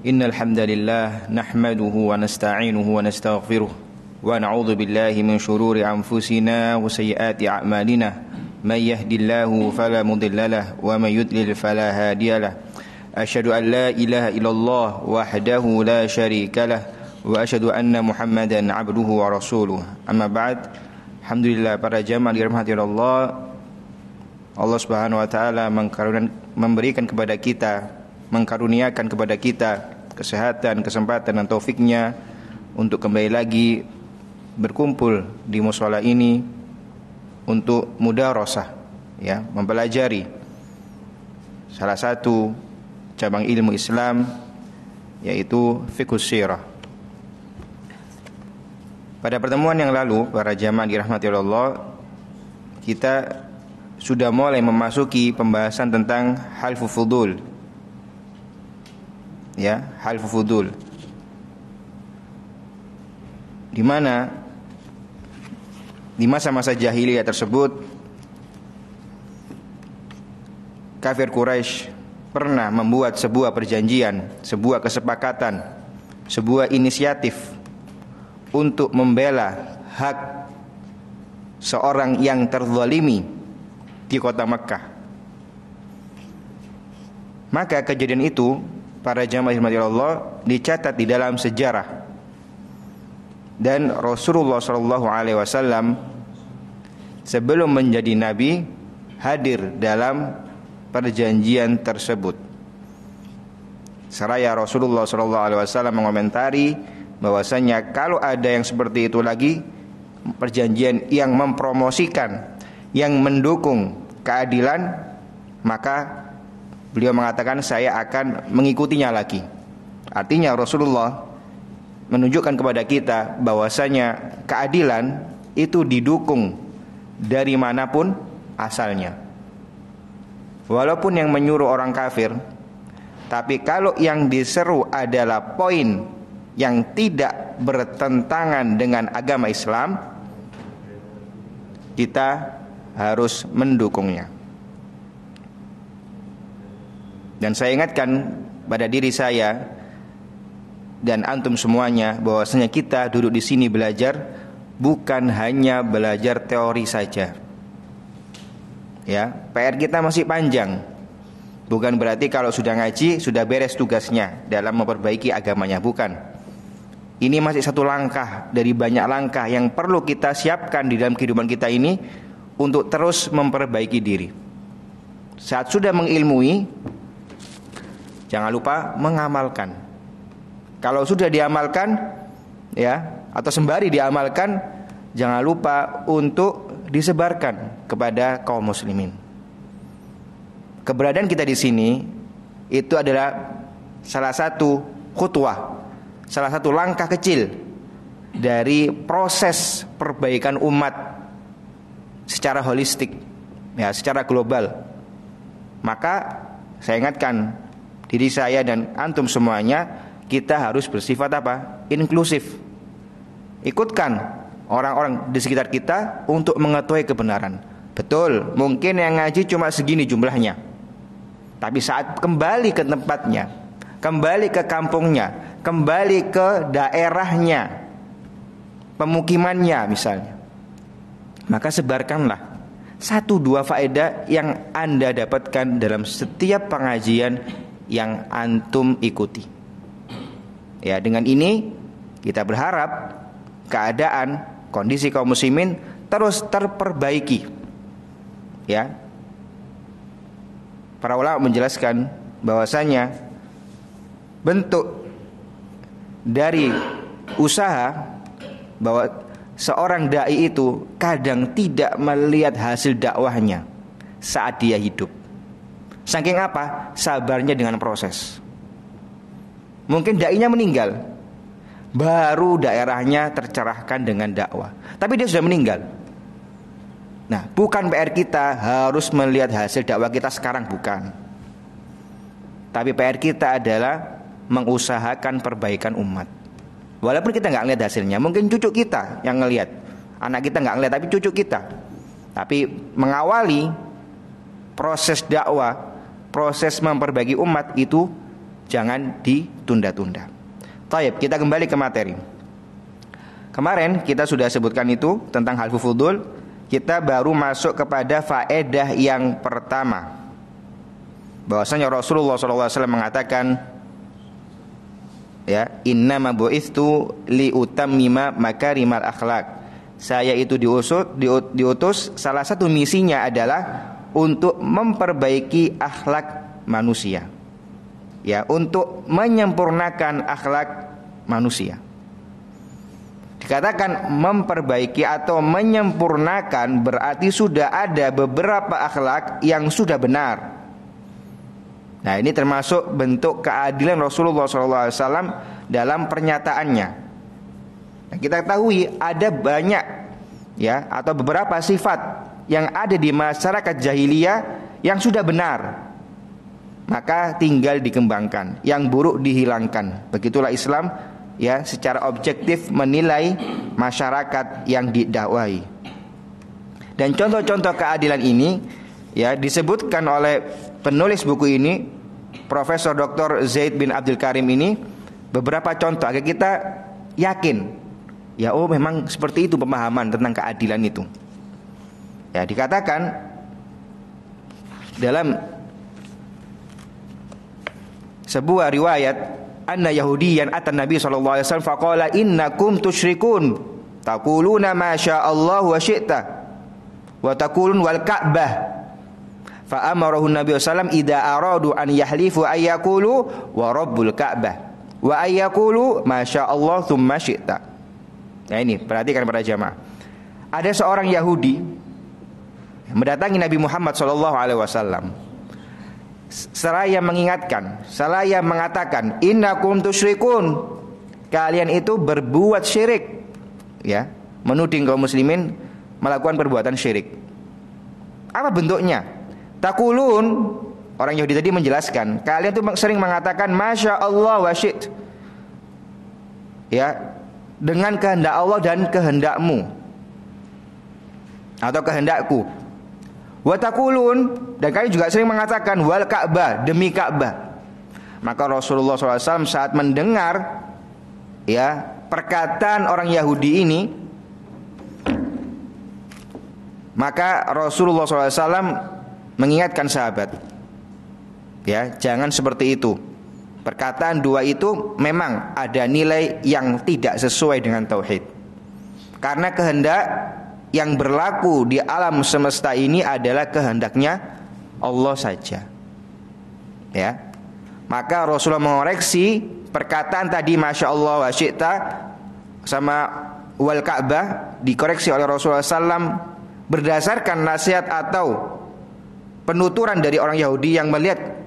Innal hamdalillah nahmaduhu wa nasta'inuhu wa nastaghfiruh wa na'udzu billahi min shururi anfusina wa sayyiati a'malina may yahdihillahu fala mudhillalah wa may yudlil fala hadiyalah. Asyhadu an la ilaha illallah wahdahu la syarikalah wa asyhadu anna Muhammadan abduhu wa rasuluh. Amma ba'd. Alhamdulillah, para jamaah dirahmati Allah. Allah Subhanahu wa taala mengkaruniakan kepada kita kesehatan, kesempatan dan taufiknya untuk kembali lagi berkumpul di mushola ini untuk mudarasah, ya, mempelajari salah satu cabang ilmu Islam, yaitu fiqhus sirah. Pada pertemuan yang lalu, para jamaah dirahmati Allah, kita sudah mulai memasuki pembahasan tentang halfu fudul. Ya, halfu fudul. Di mana di masa-masa jahiliyah tersebut kafir Quraisy pernah membuat sebuah perjanjian, sebuah kesepakatan, sebuah inisiatif untuk membela hak seorang yang terzalimi di kota Makkah. Maka kejadian itu, para jamaah dirahmati Allah, dicatat di dalam sejarah. Dan Rasulullah SAW sebelum menjadi nabi hadir dalam perjanjian tersebut. Seraya Rasulullah SAW mengomentari bahwasanya kalau ada yang seperti itu lagi, perjanjian yang mempromosikan, yang mendukung keadilan, maka beliau mengatakan saya akan mengikutinya lagi. Artinya Rasulullah menunjukkan kepada kita bahwasanya keadilan itu didukung dari manapun asalnya. Walaupun yang menyuruh orang kafir, tapi kalau yang diseru adalah poin yang tidak bertentangan dengan agama Islam, kita harus mendukungnya. Dan saya ingatkan pada diri saya dan antum semuanya bahwasanya kita duduk di sini belajar bukan hanya belajar teori saja. Ya, PR kita masih panjang. Bukan berarti kalau sudah ngaji sudah beres tugasnya dalam memperbaiki agamanya, bukan. Ini masih satu langkah dari banyak langkah yang perlu kita siapkan di dalam kehidupan kita ini untuk terus memperbaiki diri. Saat sudah mengilmui, jangan lupa mengamalkan. Kalau sudah diamalkan, ya, atau sembari diamalkan, jangan lupa untuk disebarkan kepada kaum muslimin. Keberadaan kita di sini itu adalah salah satu khutwah, salah satu langkah kecil dari proses perbaikan umat secara holistik, ya, secara global. Maka saya ingatkan diri saya dan antum semuanya, kita harus bersifat apa? Inklusif. Ikutkan orang-orang di sekitar kita untuk mengetahui kebenaran. Betul, mungkin yang ngaji cuma segini jumlahnya, tapi saat kembali ke tempatnya, kembali ke kampungnya, kembali ke daerahnya, pemukimannya misalnya, maka sebarkanlah 1-2 faedah yang Anda dapatkan dalam setiap pengajian yang antum ikuti. Ya, dengan ini kita berharap keadaan, kondisi kaum muslimin terus terperbaiki. Ya. Para ulama menjelaskan bahwasanya bentuk dari usaha bahwa seorang dai itu kadang tidak melihat hasil dakwahnya saat dia hidup. Saking apa? Sabarnya dengan proses. Mungkin dainya meninggal, baru daerahnya tercerahkan dengan dakwah, tapi dia sudah meninggal. Nah, bukan PR kita harus melihat hasil dakwah kita sekarang, bukan. Tapi PR kita adalah mengusahakan perbaikan umat. Walaupun kita nggak ngeliat hasilnya, mungkin cucu kita yang ngelihat, anak kita nggak ngeliat, tapi cucu kita. Tapi mengawali proses dakwah, proses memperbaiki umat itu jangan ditunda-tunda. Taib, kita kembali ke materi. Kemarin kita sudah sebutkan itu tentang halfu fudul. Kita baru masuk kepada faedah yang pertama, bahwasanya Rasulullah SAW mengatakan, ya, innama bu'ithu liutammima makarimal akhlak. Saya itu diutus, salah satu misinya adalah untuk memperbaiki akhlak manusia, ya, untuk menyempurnakan akhlak manusia. Dikatakan memperbaiki atau menyempurnakan berarti sudah ada beberapa akhlak yang sudah benar. Nah, ini termasuk bentuk keadilan Rasulullah SAW dalam pernyataannya. Nah, kita ketahui ada banyak, ya, atau beberapa sifat yang ada di masyarakat jahiliyah yang sudah benar, maka tinggal dikembangkan, yang buruk dihilangkan. Begitulah Islam, ya, secara objektif menilai masyarakat yang didakwahi. Dan contoh-contoh keadilan ini, ya, disebutkan oleh penulis buku ini, Profesor Dr. Zaid bin Abdul Karim ini, beberapa contoh agar kita yakin, ya, oh memang seperti itu pemahaman tentang keadilan itu. Ya, dikatakan dalam sebuah riwayat, anna yahudiyan atan nabi sallallahu alaihi wasallam faqala innakum tusyrikun taquluna ma sya'allahu wa syi'ta wa taqulun wal ka'bah. Fa amarahu nabi sallallahu alaihi wasallam idza aradu an yahlifu ayyaqulu wa rabbul ka'bah wa ayyaqulu ma sya'allahu tsumma syi'ta. Nah, ini perhatikan para jamaah. Ada seorang Yahudi mendatangi Nabi Muhammad SAW. Seraya mengingatkan, seraya mengatakan, innakum tusyrikun, kalian itu berbuat syirik, ya, menuding kaum muslimin melakukan perbuatan syirik. Apa bentuknya? Taqulun, orang Yahudi tadi menjelaskan, kalian itu sering mengatakan masya Allah wa syi't, ya, dengan kehendak Allah dan kehendakmu atau kehendakku. Wa taqulun, dan kalian juga sering mengatakan wal Ka'bah, demi Ka'bah. Maka Rasulullah SAW saat mendengar, ya, perkataan orang Yahudi ini, maka Rasulullah SAW mengingatkan sahabat, ya, jangan seperti itu. Perkataan dua itu memang ada nilai yang tidak sesuai dengan tauhid. Karena kehendak yang berlaku di alam semesta ini adalah kehendaknya Allah saja, ya. Maka Rasulullah mengoreksi perkataan tadi masya Allah wa syi'ta sama wal Ka'bah, dikoreksi oleh Rasulullah SAW berdasarkan nasihat atau penuturan dari orang Yahudi yang melihat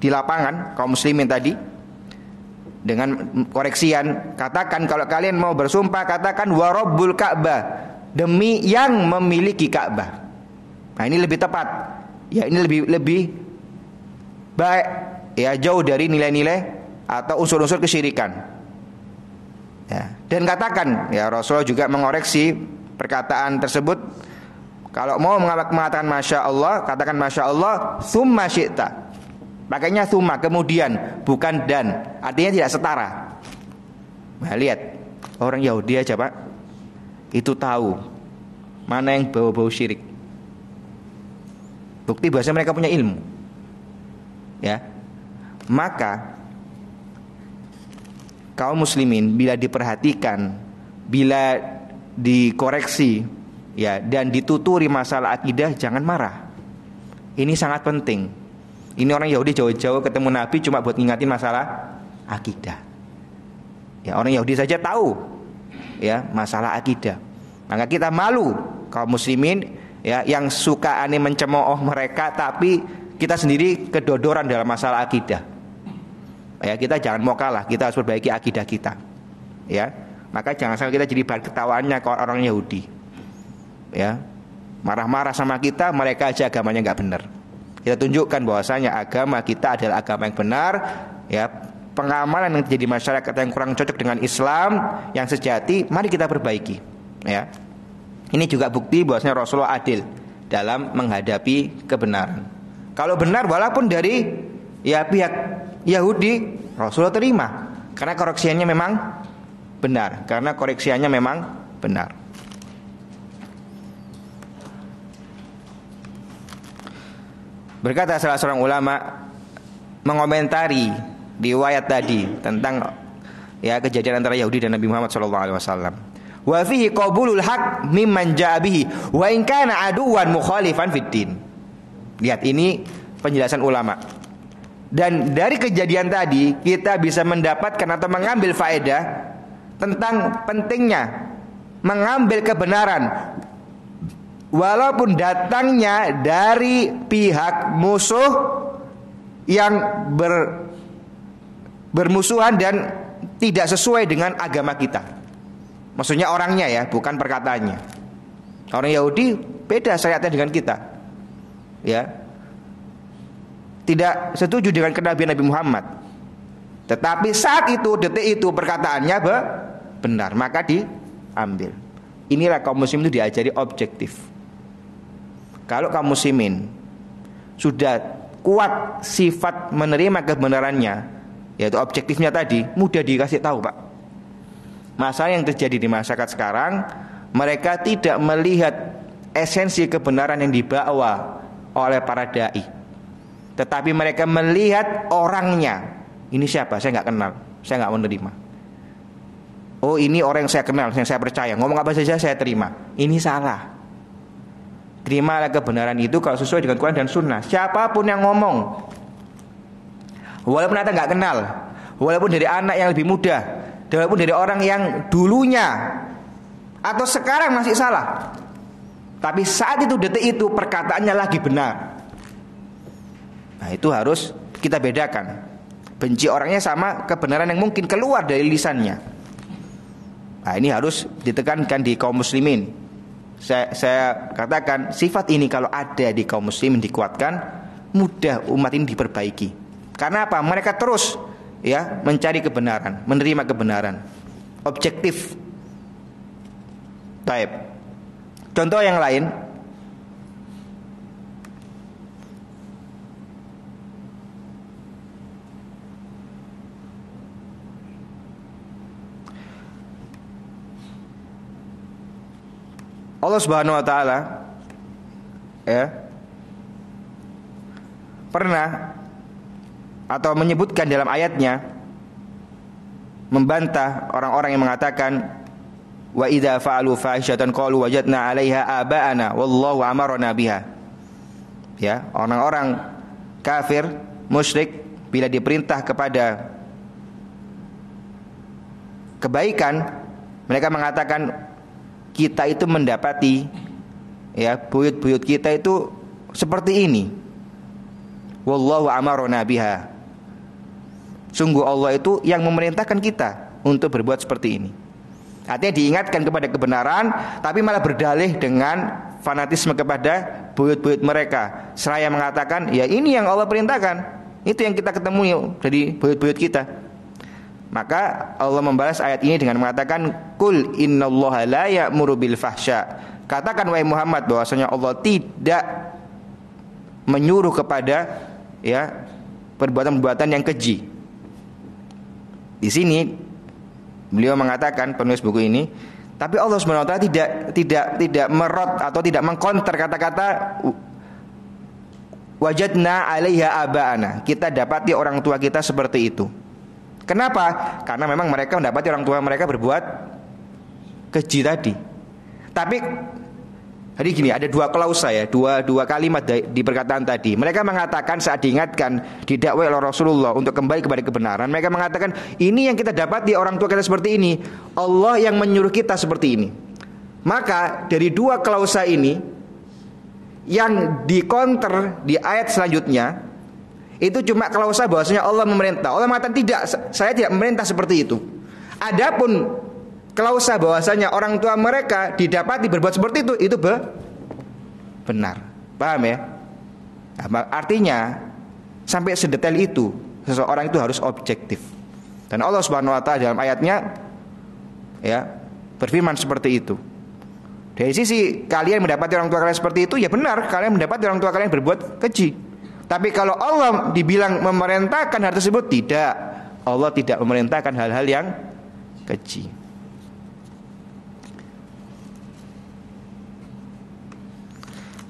di lapangan kaum muslimin tadi. Dengan koreksian, katakan kalau kalian mau bersumpah, katakan wa rabbul Ka'bah, demi yang memiliki Ka'bah. Nah, ini lebih tepat, ya, ini lebih baik, ya, jauh dari nilai-nilai atau unsur-unsur kesyirikan, ya. Dan katakan, ya, Rasulullah juga mengoreksi perkataan tersebut. Kalau mau mengatakan masya Allah, katakan masya Allah tsumma syi'ta. Pakainya tsumma, kemudian, bukan dan. Artinya tidak setara. Nah, lihat, orang Yahudi aja, Pak, itu tahu mana yang bau-bau syirik. Bukti bahasa mereka punya ilmu, ya. Maka kaum muslimin bila diperhatikan, bila dikoreksi, ya, dan dituturi masalah akidah, jangan marah. Ini sangat penting. Ini orang Yahudi jauh-jauh ketemu Nabi cuma buat ngingatin masalah akidah. Ya, orang Yahudi saja tahu, ya, masalah akidah. Maka kita malu kaum muslimin, ya, yang suka aneh mencemooh mereka, tapi kita sendiri kedodoran dalam masalah akidah. Ya, kita jangan mau kalah, kita harus perbaiki akidah kita, ya. Maka jangan sampai kita jadi bahan ketawaannya orang Yahudi, ya, marah-marah sama kita, mereka aja agamanya nggak benar. Kita tunjukkan bahwasanya agama kita adalah agama yang benar, ya. Pengamalan yang terjadi masyarakat yang kurang cocok dengan Islam yang sejati, mari kita perbaiki, ya. Ini juga bukti bahwasanya Rasulullah adil dalam menghadapi kebenaran. Kalau benar walaupun dari, ya, pihak Yahudi, Rasulullah terima karena koreksiannya memang benar, karena koreksiannya memang benar. Berkata salah seorang ulama mengomentari riwayat tadi tentang kejadian antara Yahudi dan Nabi Muhammad SAW. Wa fihi qabulul haq mimman ja'a bihi wa in kana aduwan mukhalifan fid din. Lihat, ini penjelasan ulama. Dan dari kejadian tadi kita bisa mendapatkan atau mengambil faedah tentang pentingnya mengambil kebenaran walaupun datangnya dari pihak musuh yang bermusuhan dan tidak sesuai dengan agama kita. Maksudnya orangnya ya, bukan perkataannya. Orang Yahudi beda syariatnya dengan kita, ya, tidak setuju dengan kenabian Nabi Muhammad. Tetapi saat itu, detik itu perkataannya benar, maka diambil. Inilah kaum muslimin itu diajari objektif. Kalau kaum muslimin sudah kuat sifat menerima kebenarannya, yaitu objektifnya tadi, mudah dikasih tahu, Pak. Masalah yang terjadi di masyarakat sekarang, mereka tidak melihat esensi kebenaran yang dibawa oleh para dai, tetapi mereka melihat orangnya. Ini siapa? Saya nggak kenal, saya nggak menerima. Oh, ini orang yang saya kenal, yang saya percaya, ngomong apa saja saya terima. Ini salah. Terimalah kebenaran itu kalau sesuai dengan Quran dan Sunnah. Siapapun yang ngomong, walaupun Anda nggak kenal, walaupun dari anak yang lebih muda, walaupun dari orang yang dulunya atau sekarang masih salah, tapi saat itu, detik itu, perkataannya lagi benar. Nah, itu harus kita bedakan. Benci orangnya sama kebenaran yang mungkin keluar dari lisannya. Nah, ini harus ditekankan di kaum muslimin. Saya katakan, sifat ini kalau ada di kaum muslimin dikuatkan, mudah umat ini diperbaiki. Karena apa? Mereka terus mencari kebenaran, menerima kebenaran, objektif. Baik. Contoh yang lain, Allah Subhanahu wa taala pernah atau menyebutkan dalam ayatnya, membantah orang-orang yang mengatakan wa idza fa'alu fahishatan qalu wajadna 'alaiha aba'ana wallahu amarna biha. Ya, orang-orang kafir, musyrik bila diperintah kepada kebaikan, mereka mengatakan kita itu mendapati buyut-buyut kita itu seperti ini. Wallahu amarna biha. Sungguh Allah itu yang memerintahkan kita untuk berbuat seperti ini. Artinya diingatkan kepada kebenaran, tapi malah berdalih dengan fanatisme kepada buyut-buyut mereka. Seraya mengatakan, ya ini yang Allah perintahkan, itu yang kita ketemu dari buyut-buyut kita. Maka Allah membalas ayat ini dengan mengatakan, Qul innallaha la ya'muru bil fahsya. Katakan wahai Muhammad bahwasanya Allah tidak menyuruh kepada perbuatan-perbuatan yang keji. Di sini beliau mengatakan, penulis buku ini, tapi Allah Subhanahu wa taala tidak merot atau tidak mengkonter kata-kata wajadna 'alaiha aba'ana. Kita dapati orang tua kita seperti itu. Kenapa? Karena memang mereka mendapati orang tua mereka berbuat keji tadi. Tapi jadi gini, ada dua klausa dua kalimat di perkataan tadi. Mereka mengatakan saat diingatkan, didakwai oleh Rasulullah untuk kembali kepada kebenaran, mereka mengatakan ini yang kita dapat di orang tua kita seperti ini, Allah yang menyuruh kita seperti ini. Maka dari dua klausa ini yang dikonter di ayat selanjutnya itu cuma klausa bahwasanya Allah memerintah. Allah mengatakan tidak, saya tidak memerintah seperti itu. Adapun klausa bahwasanya orang tua mereka didapati berbuat seperti itu benar. Paham ya? Nah, artinya sampai sedetail itu seseorang itu harus objektif. Dan Allah Subhanahu wa taala dalam ayatnya berfirman seperti itu. Dari sisi kalian mendapati orang tua kalian seperti itu, ya benar, kalian mendapati orang tua kalian berbuat keji. Tapi kalau Allah dibilang memerintahkan hal tersebut, tidak. Allah tidak memerintahkan hal-hal yang keji.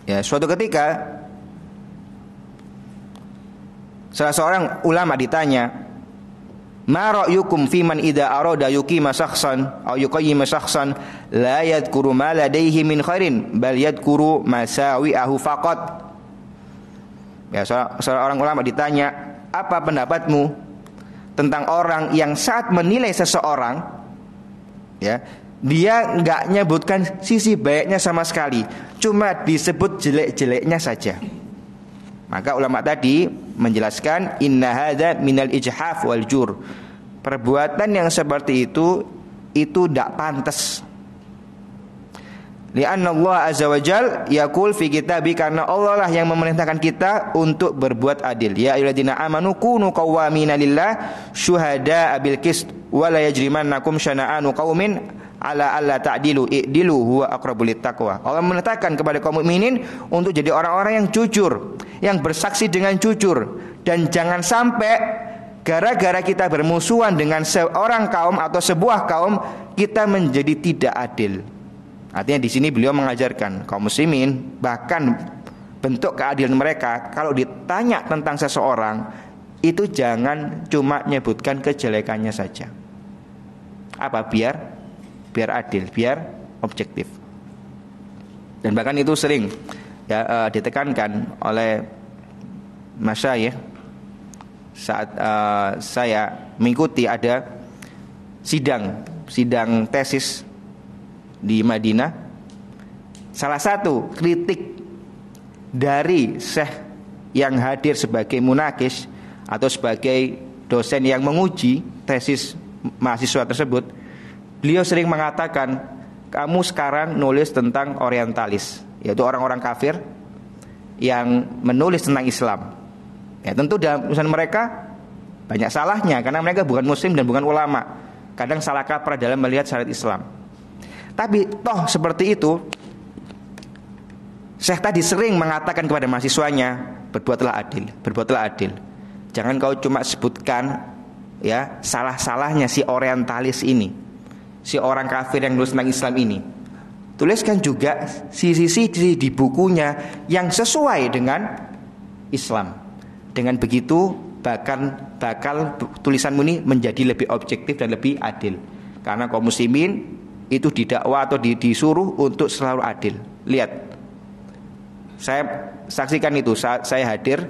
Ya, suatu ketika salah seorang ulama ditanya, "Ma ra'yukum fi man idza arada yuqima shakhsan aw yuqayyima shakhsan la yadhkuru ma ladayhi min khairin bal yadhkuru masawi'ahu faqat." Ya, seorang ulama ditanya, "Apa pendapatmu tentang orang yang saat menilai seseorang, ya, dia enggak nyebutkan sisi baiknya sama sekali, cuma disebut jelek-jeleknya saja?" Maka ulama tadi menjelaskan, inna hadza minal ijhaf wal jur. Perbuatan yang seperti itu tidak pantas. Li'anna Allah azza wa jal yaqul fi kitabi, karena Allah lah yang memerintahkan kita untuk berbuat adil. Ya ayyuhalladzina amanu kunu qawwamina lillah syuhada'a bil qist wa la yajrimannakum syana'anu qaumin ala alla ta'dilu i'dilu huwa aqrabul littaqwa. Allah menetapkan kepada kaum mukminin untuk jadi orang-orang yang jujur, yang bersaksi dengan jujur, dan jangan sampai gara-gara kita bermusuhan dengan seorang kaum atau sebuah kaum kita menjadi tidak adil. Artinya di sini beliau mengajarkan kaum muslimin, bahkan bentuk keadilan mereka kalau ditanya tentang seseorang itu jangan cuma menyebutkan kejelekannya saja. Apa? Biar adil, biar objektif. Dan bahkan itu sering ditekankan oleh masyayikh saat saya mengikuti ada sidang tesis di Madinah. Salah satu kritik dari syekh yang hadir sebagai munakis atau sebagai dosen yang menguji tesis mahasiswa tersebut, beliau sering mengatakan, kamu sekarang nulis tentang orientalis, yaitu orang-orang kafir yang menulis tentang Islam. Ya, tentu dalam tulisan mereka banyak salahnya karena mereka bukan muslim dan bukan ulama. Kadang salah kaprah dalam melihat syariat Islam. Tapi toh seperti itu, syekh tadi sering mengatakan kepada mahasiswanya, berbuatlah adil. Jangan kau cuma sebutkan ya salah-salahnya si orientalis ini, si orang kafir yang nulis tentang Islam ini. Tuliskan juga sisi-sisi di bukunya yang sesuai dengan Islam. Dengan begitu bakal tulisanmu ini menjadi lebih objektif dan lebih adil. Karena kaum muslimin itu didakwa atau disuruh untuk selalu adil. Lihat, saya saksikan itu saat saya hadir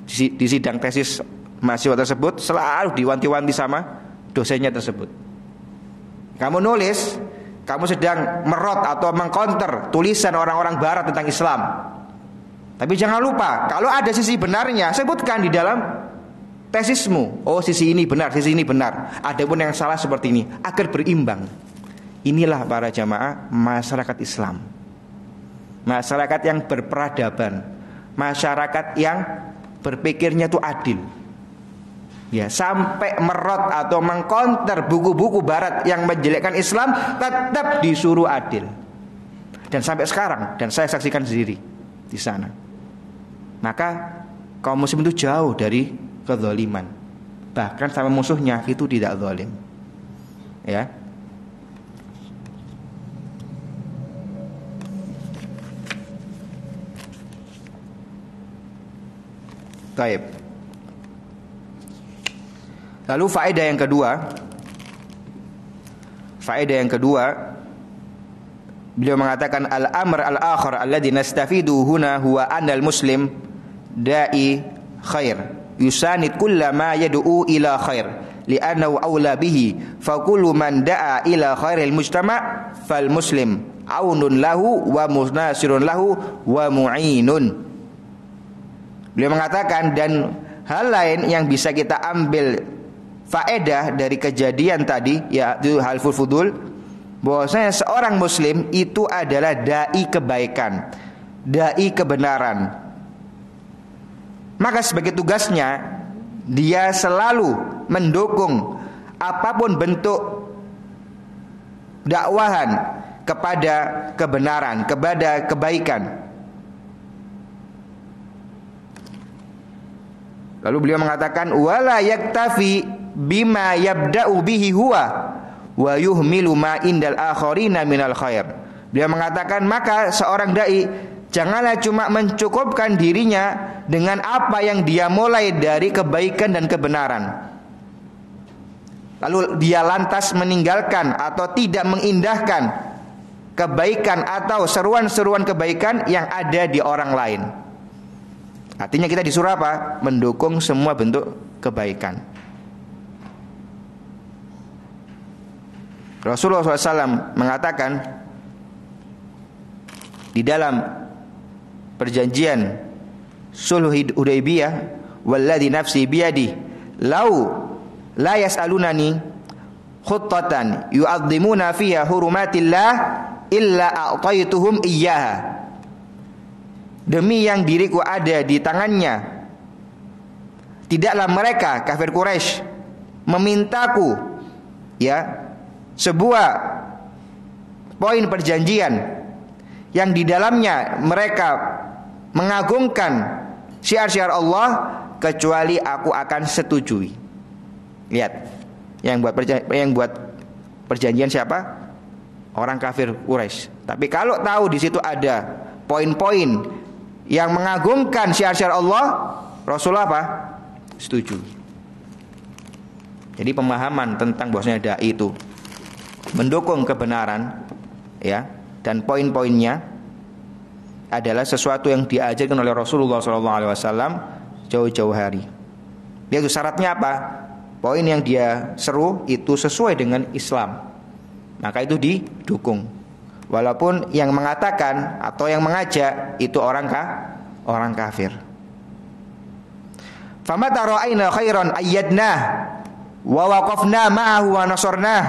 di sidang tesis mahasiswa tersebut, selalu diwanti-wanti sama dosennya tersebut. Kamu nulis, kamu sedang merot atau mengcounter tulisan orang-orang barat tentang Islam. Tapi jangan lupa, kalau ada sisi benarnya, sebutkan di dalam tesismu. Oh, sisi ini benar, sisi ini benar. Adapun yang salah seperti ini, agar berimbang. Inilah para jamaah masyarakat Islam, masyarakat yang berperadaban, masyarakat yang berpikirnya itu adil. Ya, sampai merot atau mengcounter buku-buku barat yang menjelekkan Islam, tetap disuruh adil. Dan sampai sekarang, dan saya saksikan sendiri di sana. Maka kaum muslim itu jauh dari kezaliman. Bahkan sama musuhnya itu tidak zalim. Ya. Baik. Lalu faedah yang kedua, beliau mengatakan al-amr al-akhar alladhi nastafidu huna huwa anal muslim da'i khair yusanid kullama yad'u ila khair li'annahu awla bihi fa kullu man da'a ila khairil mujtama' fal muslim aunun lahu wa musnasirun lahu wa mu'inun. Beliau mengatakan, dan hal lain yang bisa kita ambil faedah dari kejadian tadi, yaitu halful fudul, bahwasanya seorang muslim itu adalah dai kebaikan, dai kebenaran. Maka sebagai tugasnya dia selalu mendukung apapun bentuk dakwahan kepada kebenaran, kepada kebaikan. Lalu beliau mengatakan wala yaktafi bima yabda'u bihi huwa wa yuhmilu ma indal akharina minal khair. Dia mengatakan, maka seorang dai janganlah cuma mencukupkan dirinya dengan apa yang dia mulai dari kebaikan dan kebenaran, lalu dia lantas meninggalkan atau tidak mengindahkan kebaikan atau seruan-seruan kebaikan yang ada di orang lain. Artinya kita disuruh apa? Mendukung semua bentuk kebaikan. Rasulullah SAW mengatakan di dalam perjanjian sulh Hudaybiyah, walladzi nafsi biyadi lau la yas'alunani khuttatan yu'azzimuna fiha hurumatillah illa a'taituhum iyyaha. Demi yang diriku ada di tangannya, tidaklah mereka kafir Quraisy memintaku sebuah poin perjanjian yang di dalamnya mereka mengagungkan syiar-syiar Allah, kecuali aku akan setujui. Lihat, yang buat perjanjian siapa? Orang kafir Quraisy. Tapi kalau tahu di situ ada poin-poin yang mengagungkan syiar-syiar Allah, Rasulullah apa? Setuju. Jadi pemahaman tentang bahwasanya dai itu mendukung kebenaran, dan poin-poinnya adalah sesuatu yang diajarkan oleh Rasulullah SAW jauh-jauh hari. Yaitu syaratnya apa? Poin yang dia seru itu sesuai dengan Islam, maka itu didukung. Walaupun yang mengatakan atau yang mengajak itu orang kafir. Famata ra'ayna khairan ayyadnah wa waqafna ma'ahu wa nasarnah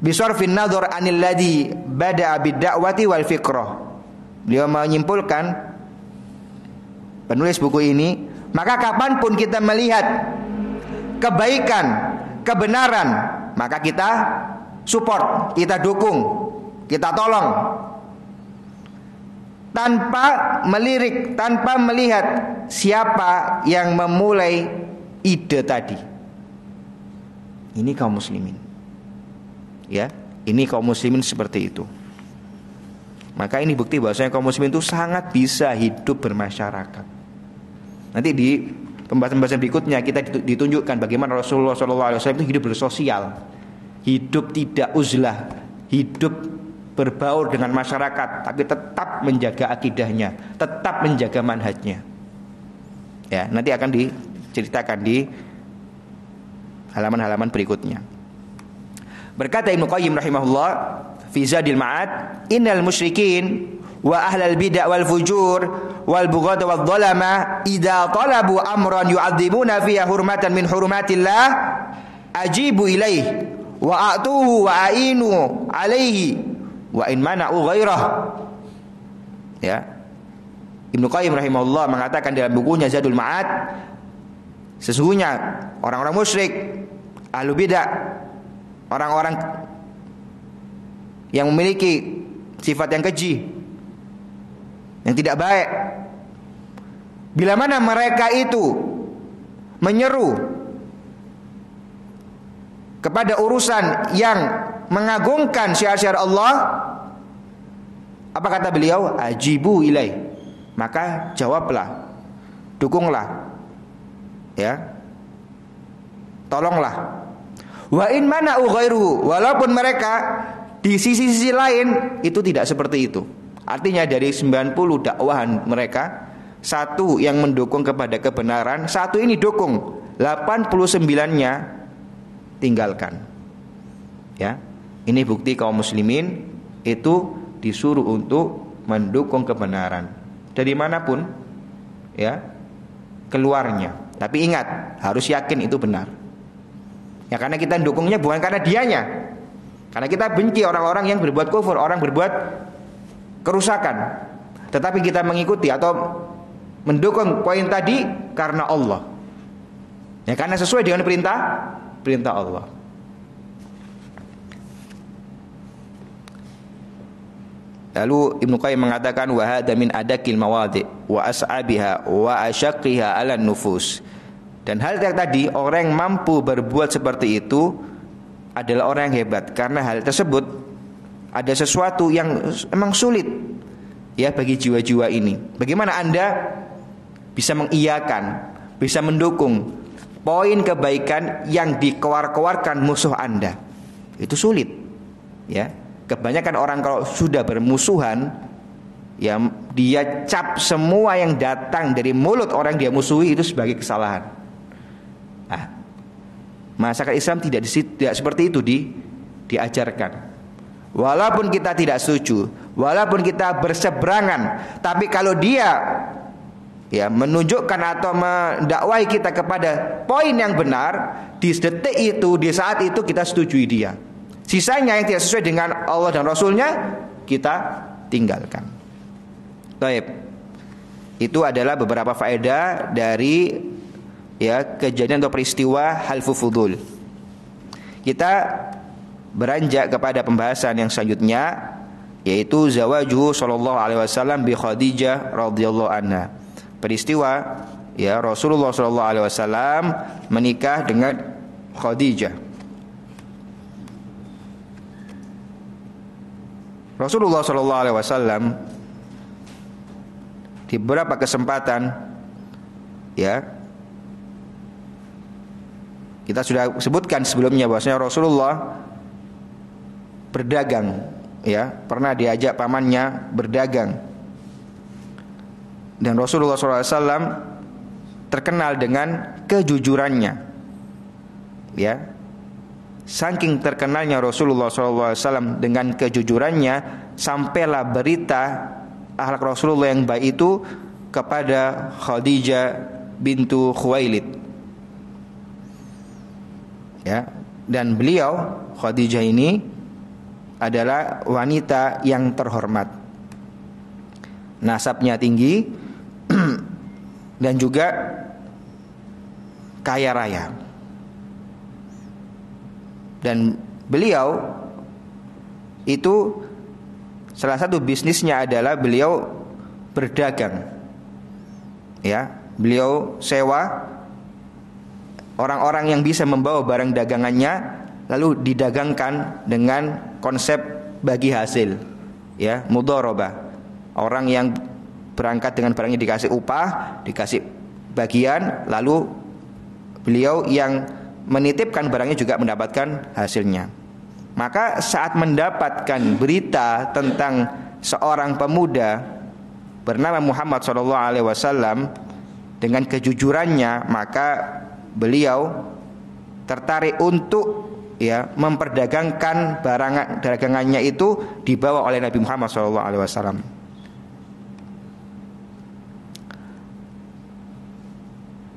bisarfin nadhar anil ladzi bada'a bid-da'wati wal fikrah. Beliau menyimpulkan, penulis buku ini, maka kapanpun kita melihat kebaikan, kebenaran, maka kita support, kita dukung, kita tolong, tanpa melirik, tanpa melihat siapa yang memulai ide tadi. Ini kaum muslimin, ini kaum muslimin seperti itu. Maka ini bukti bahwasanya kaum muslimin itu sangat bisa hidup bermasyarakat. Nanti di pembahasan-pembahasan berikutnya kita ditunjukkan bagaimana Rasulullah SAW itu hidup bersosial, hidup tidak uzlah, hidup berbaur dengan masyarakat, tapi tetap menjaga akidahnya, tetap menjaga manhajnya. Nanti akan diceritakan di halaman-halaman berikutnya. Berkata Ibnu Qayyim rahimahullah fi Zadil Ma'ad, innal musyrikin wa ahlal bid'ah wal fujur wal bughad wal dhalama idza talabu amran yu'adzimuna fiha hurmatan min hurumatillah ajibu ilaihi wa a'tuhu wa a'inu alaihi wa in mana'u ghairah. Ibnu Qayyim rahimahullah mengatakan dalam bukunya Zadul Ma'ad, sesungguhnya orang-orang musyrik, ahlu bid'ah, orang-orang yang memiliki sifat yang keji, yang tidak baik, bila mana mereka itu menyeru kepada urusan yang mengagungkan syiar-syiar Allah, apa kata beliau? Ajibu ilai, maka jawablah, dukunglah, tolonglah. Wa in mana'u ghairuhu, walaupun mereka di sisi-sisi lain itu tidak seperti itu. Artinya dari 90 dakwahan mereka, satu yang mendukung kepada kebenaran, satu ini dukung, 89-nya tinggalkan. Ini bukti kaum muslimin itu disuruh untuk mendukung kebenaran dari manapun keluarnya. Tapi ingat, harus yakin itu benar. Karena kita dukungnya bukan karena dianya, karena kita benci orang-orang yang berbuat kufur, orang berbuat kerusakan. Tetapi kita mengikuti atau mendukung poin tadi karena Allah, karena sesuai dengan perintah Allah. Lalu Ibnu Qayyim mengatakan, wa hadza min adakil mawadi' wa as'abiha wa ashaqqiha 'ala nufus. Dan hal yang tadi, orang yang mampu berbuat seperti itu adalah orang yang hebat, karena hal tersebut ada sesuatu yang memang sulit ya bagi jiwa-jiwa ini. Bagaimana Anda bisa mengiyakan, bisa mendukung poin kebaikan yang dikeluarkan musuh Anda? Itu sulit. Ya, kebanyakan orang kalau sudah bermusuhan, ya dia cap semua yang datang dari mulut orang dia musuhi itu sebagai kesalahan. Nah, masyarakat Islam tidak seperti itu diajarkan. Walaupun kita tidak setuju, walaupun kita berseberangan, tapi kalau dia ya menunjukkan atau mendakwai kita kepada poin yang benar, di detik itu, di saat itu kita setujui dia. Sisanya yang tidak sesuai dengan Allah dan Rasulnya kita tinggalkan. Baik. Itu adalah beberapa faedah dari ya kejadian atau peristiwa halfu fudul. Kita beranjak kepada pembahasan yang selanjutnya, yaitu zawajuhu sallallahu alaihi wasallam bi Khadijah radhiyallahu anha. Peristiwa ya Rasulullah sallallahu alaihi wasallam menikah dengan Khadijah. Rasulullah sallallahu alaihi wasallam di beberapa kesempatan ya kita sudah sebutkan sebelumnya bahwasanya Rasulullah berdagang, ya pernah diajak pamannya berdagang, dan Rasulullah SAW terkenal dengan kejujurannya, ya saking terkenalnya Rasulullah SAW dengan kejujurannya, sampailah berita akhlak Rasulullah yang baik itu kepada Khadijah bintu Khuwailid. Ya, dan beliau Khadijah ini adalah wanita yang terhormat, nasabnya tinggi dan juga kaya raya. Dan beliau itu salah satu bisnisnya adalah beliau berdagang. Ya, beliau sewa orang-orang yang bisa membawa barang dagangannya lalu didagangkan dengan konsep bagi hasil, ya mudharabah. Orang yang berangkat dengan barangnya dikasih upah, dikasih bagian, lalu beliau yang menitipkan barangnya juga mendapatkan hasilnya. Maka saat mendapatkan berita tentang seorang pemuda bernama Muhammad SAW dengan kejujurannya, maka beliau tertarik untuk ya memperdagangkan barang dagangannya itu dibawa oleh Nabi Muhammad SAW.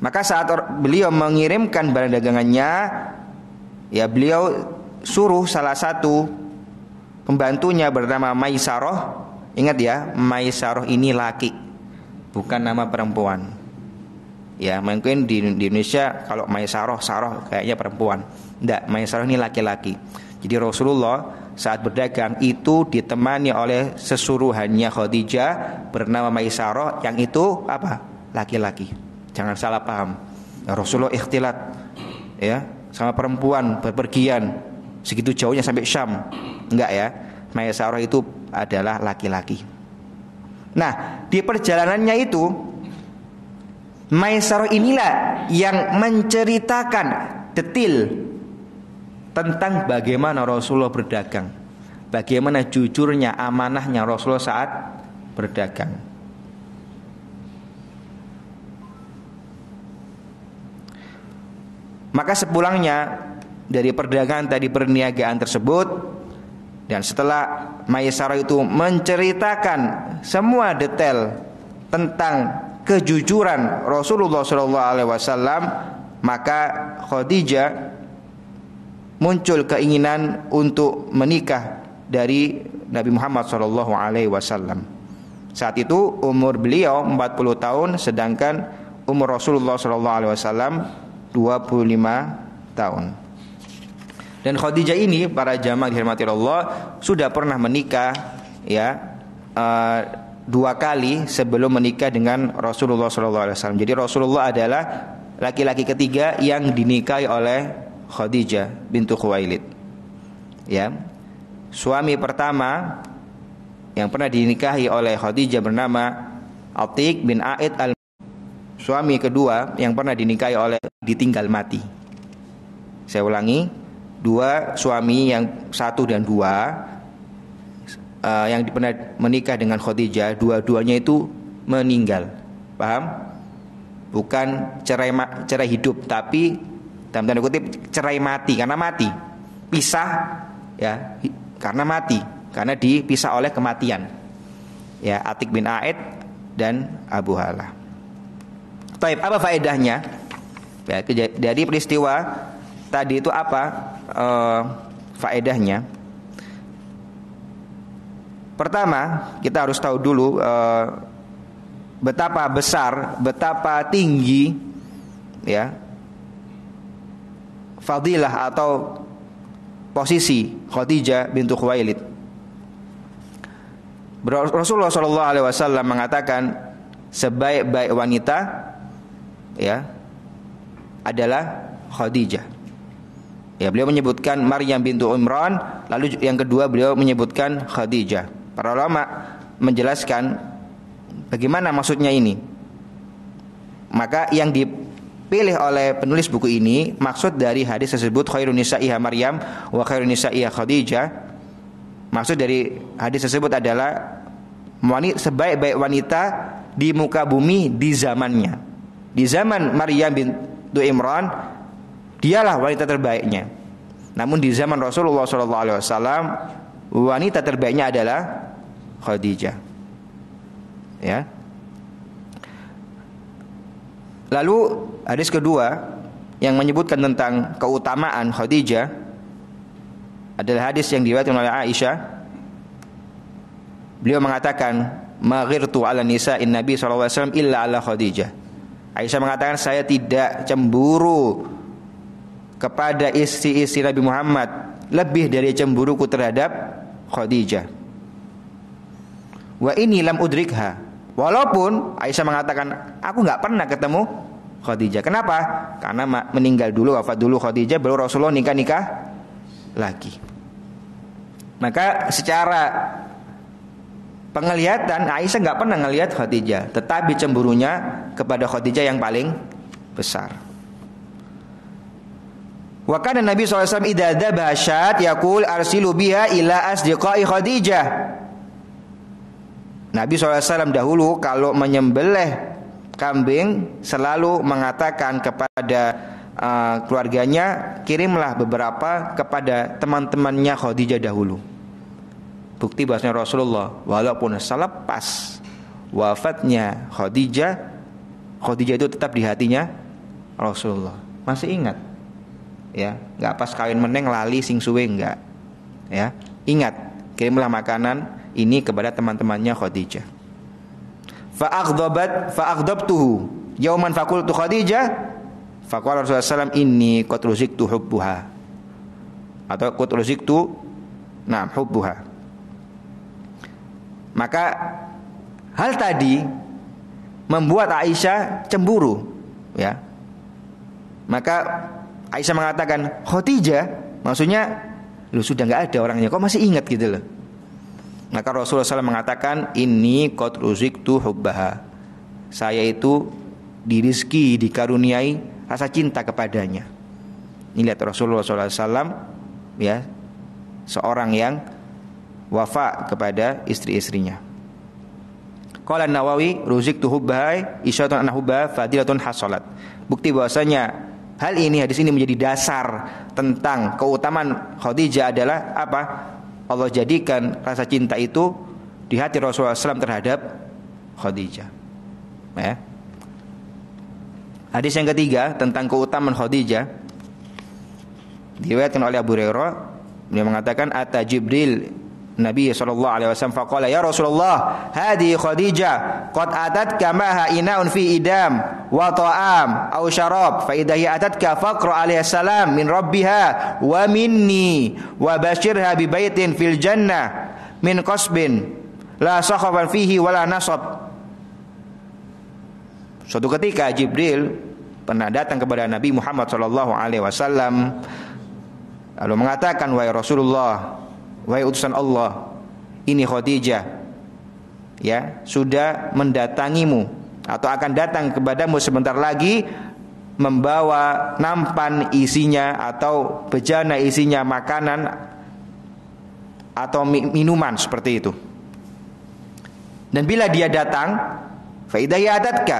Maka saat beliau mengirimkan barang dagangannya, ya beliau suruh salah satu pembantunya bernama Maisarah. Ingat ya, Maisarah ini laki, bukan nama perempuan. Ya mungkin di Indonesia kalau Maisarah, Sarah kayaknya perempuan. Tidak, Maisarah ini laki-laki. Jadi Rasulullah saat berdagang itu ditemani oleh sesuruhannya Khadijah bernama Maisarah, yang itu apa? Laki-laki. Jangan salah paham. Rasulullah ikhtilat ya sama perempuan, berpergian segitu jauhnya sampai Syam. Enggak ya. Maisarah itu adalah laki-laki. Nah, di perjalanannya itu Maisarah inilah yang menceritakan detail tentang bagaimana Rasulullah berdagang, bagaimana jujurnya, amanahnya Rasulullah saat berdagang. Maka sepulangnya dari perdagangan tadi, perniagaan tersebut, dan setelah Maisarah itu menceritakan semua detail tentang kejujuran Rasulullah SAW, maka Khadijah muncul keinginan untuk menikah dari Nabi Muhammad SAW. Saat itu umur beliau 40 tahun, sedangkan umur Rasulullah SAW 25 tahun. Dan Khadijah ini, para jamaah dihormati Allah, sudah pernah menikah ya 2 kali sebelum menikah dengan Rasulullah SAW. Jadi Rasulullah adalah laki-laki ketiga yang dinikahi oleh Khadijah bintu Khuwailid. Ya. Suami pertama yang pernah dinikahi oleh Khadijah bernama Atiq bin Aid al. Suami kedua yang pernah dinikahi oleh ditinggal mati. Saya ulangi, dua suami yang 1 dan 2 yang pernah menikah dengan Khadijah, dua-duanya itu meninggal. Paham? Bukan cerai hidup, tapi dalam tanda kutip cerai mati karena mati. Pisah ya karena mati, karena dipisah oleh kematian. Ya, Atiq bin Aid dan Abu Halah. Taib, apa faedahnya? Ya, dari peristiwa tadi itu apa faedahnya? Pertama, kita harus tahu dulu betapa besar, betapa tinggi ya fadilah atau posisi Khadijah bintu Khuwailid. Rasulullah SAW mengatakan sebaik-baik wanita ya adalah Khadijah. Ya, beliau menyebutkan Maryam bintu Imran, lalu yang kedua beliau menyebutkan Khadijah. Para ulama menjelaskan bagaimana maksudnya ini. Maka yang dipilih oleh penulis buku ini, maksud dari hadis tersebut khairun nisa'iha Maryam wa khairun nisa'iha Khadijah. Maksud dari hadis tersebut adalah sebaik-baik wanita di muka bumi di zamannya. Di zaman Maryam bintu Imran, dialah wanita terbaiknya. Namun di zaman Rasulullah SAW, wanita terbaiknya adalah Khadijah. Ya. Lalu hadis kedua yang menyebutkan tentang keutamaan Khadijah adalah hadis yang diriwayatkan oleh Aisyah. Beliau mengatakan, "Ma ghirtu 'ala nisa'in Nabi sallallahu alaihi wasallam illa 'ala Khadijah." Aisyah mengatakan, saya tidak cemburu kepada istri-istri Nabi Muhammad lebih dari cemburuku terhadap Khadijah. Wa ini lam udrikha. Walaupun Aisyah mengatakan, aku enggak pernah ketemu Khadijah. Kenapa? Karena meninggal dulu, wafat dulu Khadijah, baru Rasulullah nikah lagi. Maka secara penglihatan Aisyah enggak pernah ngelihat Khadijah, tetapi cemburunya kepada Khadijah yang paling besar. Wa kana Nabi SAW idza dhabaha syat yaqul arsilu biha ila asdiqai Khadijah. Nabi SAW dahulu kalau menyembelih kambing selalu mengatakan kepada keluarganya, kirimlah beberapa kepada teman-temannya Khadijah dahulu. Bukti bahwasanya Rasulullah walaupun selepas wafatnya Khadijah itu tetap di hatinya Rasulullah. Masih ingat? Ya, enggak pas kawin meneng lali sing suwe enggak. Ya, ingat, kirimlah makanan ini kepada teman-temannya Khadijah. Fa'aghdabtuhu yauman faqultu Khadijah faqala Rasulullah sallallahu inni qad ruziktu hubbuha. Atau qad ruziktu hubbuha. Maka hal tadi membuat Aisyah cemburu, ya. Maka Aisyah mengatakan, Khadijah, maksudnya lu sudah enggak ada orangnya, kok masih ingat gitu loh. Maka Rasulullah SAW mengatakan, inni qad ruziktu hubbaha. Saya itu dirizki, dikaruniai rasa cinta kepadanya. Ini lihat Rasulullah SAW, ya, seorang yang wafa kepada istri-istrinya. Qala Nawawi, ruziktu hubbaha isyatun anna hubbaha fadilatun hasalat. Bukti bahwasanya hal ini, hadis ini menjadi dasar tentang keutamaan Khadijah adalah apa? Allah jadikan rasa cinta itu di hati Rasulullah SAW terhadap Khadijah. Ya. Hadis yang ketiga tentang keutamaan Khadijah diriwayatkan oleh Abu Hurairah. Dia mengatakan, ata Jibril Nabi sallallahu alaihi wasallam faqala ya Rasulullah hadi Khadijah qad atatka maha inaun fi idam wa ta'am aw syarab fa idha hiya atatka faqra alaihi salam min rabbiha wa minni wa bashirha bi baitin fil jannah min qasbin la sakhafan fihi wala nasab. Suatu ketika Jibril pernah datang kepada Nabi Muhammad SAW, lalu mengatakan, wahai Rasulullah, wahai utusan Allah, ini Khadijah ya sudah mendatangimu atau akan datang kepadamu sebentar lagi, membawa nampan isinya atau bejana isinya makanan atau minuman seperti itu. Dan bila dia datang, fa idza ya'tatka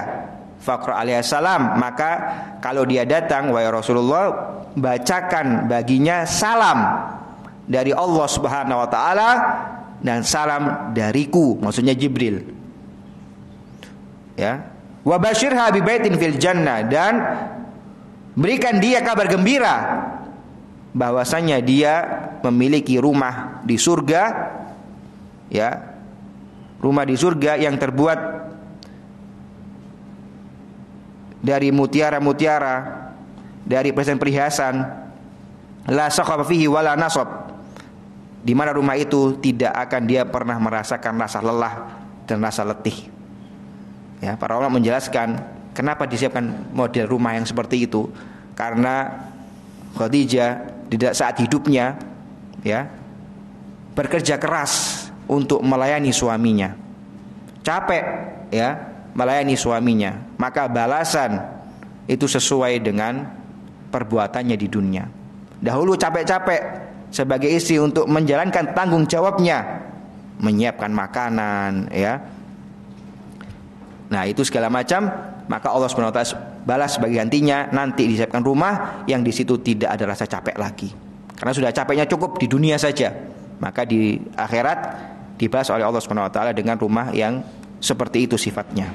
faqra alaihi salam, maka kalau dia datang wahai Rasulullah, bacakan baginya salam dari Allah Subhanahu wa taala dan salam dariku, maksudnya Jibril. Ya. Wa basyirha bi baitin fil jannah, dan berikan dia kabar gembira bahwasanya dia memiliki rumah di surga, ya. Rumah di surga yang terbuat dari mutiara-mutiara, dari perhiasan-perhiasan, la sakhaba fihi wala nasab, di mana rumah itu tidak akan dia pernah merasakan rasa lelah dan rasa letih. Ya, para ulama menjelaskan kenapa disiapkan model rumah yang seperti itu, karena Khadijah tidak saat hidupnya ya bekerja keras untuk melayani suaminya, capek ya melayani suaminya, maka balasan itu sesuai dengan perbuatannya di dunia. Dahulu capek-capek sebagai istri untuk menjalankan tanggung jawabnya, menyiapkan makanan ya. Nah itu segala macam, maka Allah SWT balas sebagai gantinya, nanti disiapkan rumah yang di situ tidak ada rasa capek lagi, karena sudah capeknya cukup di dunia saja. Maka di akhirat dibalas oleh Allah SWT dengan rumah yang seperti itu sifatnya.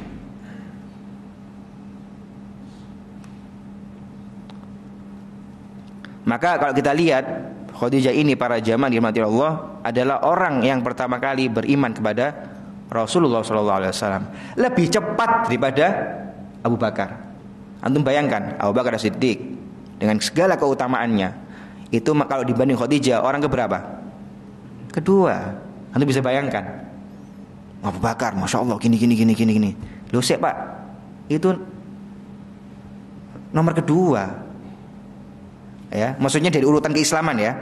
Maka kalau kita lihat Khadijah ini, para jamaah dirahmati Allah, adalah orang yang pertama kali beriman kepada Rasulullah SAW, lebih cepat daripada Abu Bakar. Antum bayangkan Abu Bakar As-Siddiq dengan segala keutamaannya itu, kalau dibanding Khadijah orang keberapa? Kedua. Antum bisa bayangkan Abu Bakar, masya Allah, gini. Loh sih pak, itu nomor kedua, ya, maksudnya dari urutan keislaman ya.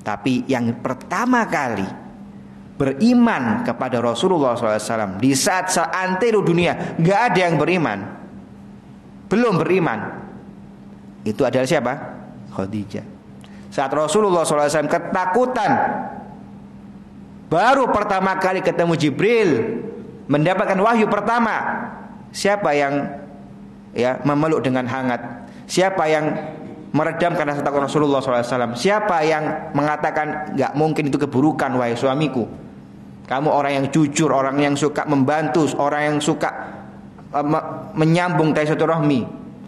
Tapi yang pertama kali beriman kepada Rasulullah SAW di saat seantero dunia nggak ada yang beriman, belum beriman, itu adalah siapa? Khadijah. Saat Rasulullah SAW ketakutan, baru pertama kali ketemu Jibril, mendapatkan wahyu pertama, siapa yang ya memeluk dengan hangat? Siapa yang meredamkan rasa takut Rasulullah SAW? Siapa yang mengatakan nggak mungkin itu keburukan wahai suamiku? Kamu orang yang jujur, orang yang suka membantu, orang yang suka menyambung tali silaturahmi.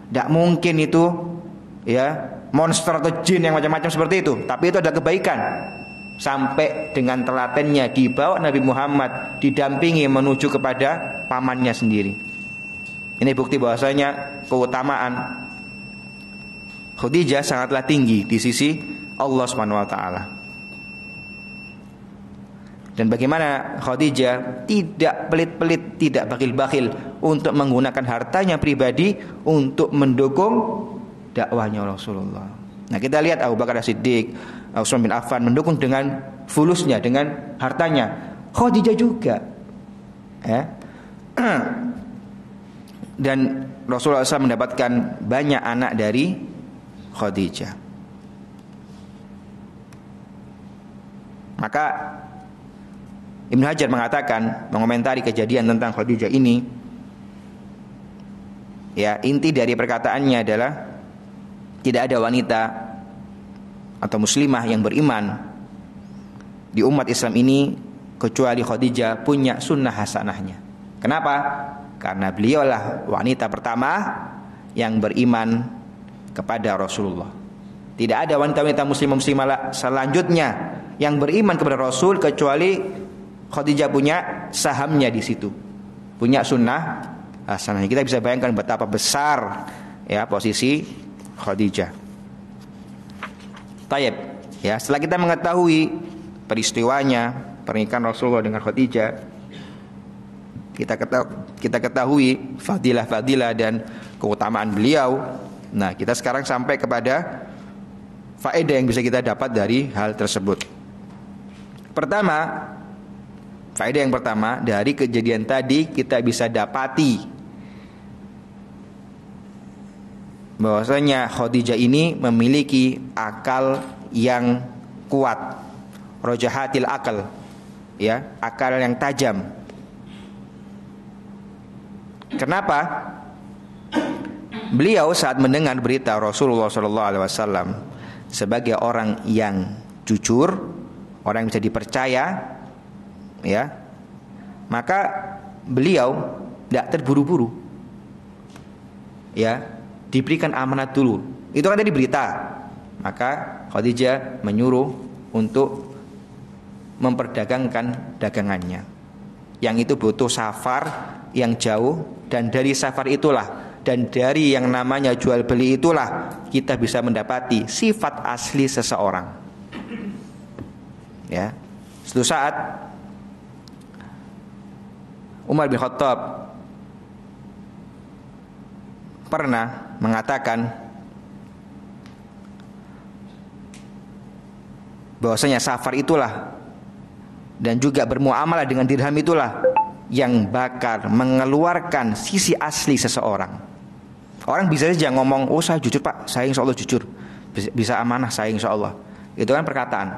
Tidak mungkin itu ya monster atau jin yang macam-macam seperti itu. Tapi itu ada kebaikan. Sampai dengan telatennya dibawa Nabi Muhammad, didampingi menuju kepada pamannya sendiri. Ini bukti bahwasanya keutamaan Khadijah sangatlah tinggi di sisi Allah SWT. Dan bagaimana Khadijah tidak pelit-pelit, tidak bakhil-bakhil untuk menggunakan hartanya pribadi untuk mendukung dakwahnya Rasulullah. Nah kita lihat Abu Bakar As-Siddiq, Utsman bin Affan mendukung dengan fulusnya, dengan hartanya. Khadijah juga ya. Dan Rasulullah SAW mendapatkan banyak anak dari Khadijah. Maka Ibnu Hajar mengatakan, mengomentari kejadian tentang Khadijah ini, ya, inti dari perkataannya adalah tidak ada wanita atau muslimah yang beriman di umat Islam ini kecuali Khadijah punya sunnah hasanahnya. Kenapa? Karena beliaulah wanita pertama yang beriman kepada Rasulullah. Tidak ada wanita-wanita muslimah selanjutnya yang beriman kepada Rasul kecuali Khadijah punya sahamnya di situ, punya sunnah hasanahnya. Kita bisa bayangkan betapa besar ya posisi Khadijah. Tayyib, ya, setelah kita mengetahui peristiwanya pernikahan Rasulullah dengan Khadijah, kita ketahui fadilah-fadilah dan keutamaan beliau. Nah, kita sekarang sampai kepada faedah yang bisa kita dapat dari hal tersebut. Pertama, faedah yang pertama dari kejadian tadi kita bisa dapati bahwasanya Khadijah ini memiliki akal yang kuat, rojahatil akal, ya, akal yang tajam. Kenapa? Beliau saat mendengar berita Rasulullah SAW sebagai orang yang jujur, orang yang bisa dipercaya, ya, maka beliau tidak terburu-buru, ya, diberikan amanat dulu. Itu kan tadi berita. Maka Khadijah menyuruh untuk memperdagangkan dagangannya, yang itu butuh safar yang jauh, dan dari safar itulah, dan dari yang namanya jual beli itulah kita bisa mendapati sifat asli seseorang. Ya, suatu saat Umar bin Khattab pernah mengatakan bahwasanya safar itulah dan juga bermuamalah dengan dirham itulah yang bakal mengeluarkan sisi asli seseorang. Orang bisa saja ngomong, oh saya jujur pak, saya insya Allah jujur, bisa amanah saya insya Allah. Itu kan perkataan,